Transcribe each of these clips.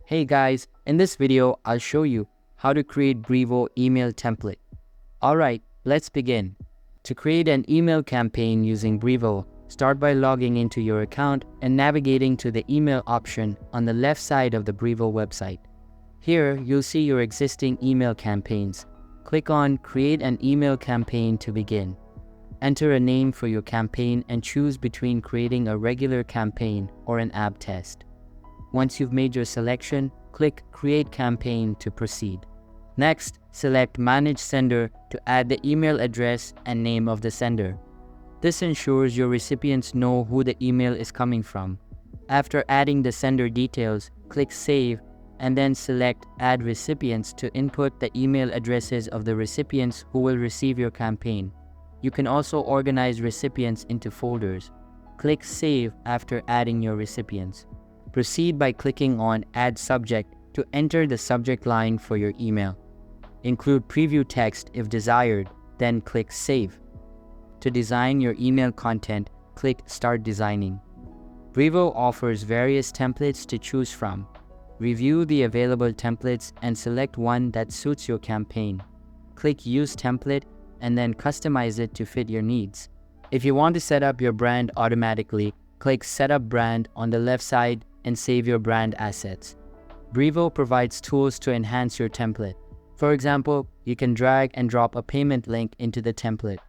Hey guys, in this video, I'll show you how to create Brevo email template. Alright, let's begin. To create an email campaign using Brevo, start by logging into your account and navigating to the email option on the left side of the Brevo website. Here, you'll see your existing email campaigns. Click on Create an Email Campaign to begin. Enter a name for your campaign and choose between creating a regular campaign or an AB test. Once you've made your selection, click Create Campaign to proceed. Next, select Manage Sender to add the email address and name of the sender. This ensures your recipients know who the email is coming from. After adding the sender details, click Save and then select Add Recipients to input the email addresses of the recipients who will receive your campaign. You can also organize recipients into folders. Click Save after adding your recipients. Proceed by clicking on Add Subject to enter the subject line for your email. Include preview text if desired, then click Save. To design your email content, click Start Designing. Brevo offers various templates to choose from. Review the available templates and select one that suits your campaign. Click Use Template and then customize it to fit your needs. If you want to set up your brand automatically, click Set Up Brand on the left side and save your brand assets. Brevo provides tools to enhance your template. For example, you can drag and drop a payment link into the template.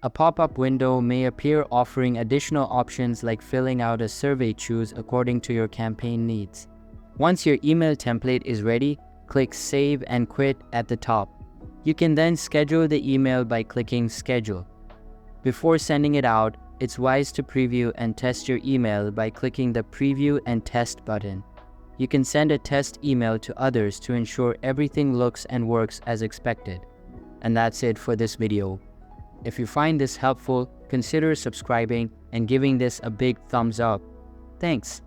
A pop-up window may appear offering additional options like filling out a survey. Choose according to your campaign needs. Once your email template is ready, click Save and Quit at the top. You can then schedule the email by clicking Schedule. Before sending it out, it's wise to preview and test your email by clicking the Preview and Test button. You can send a test email to others to ensure everything looks and works as expected. And that's it for this video. If you find this helpful, consider subscribing and giving this a big thumbs up. Thanks.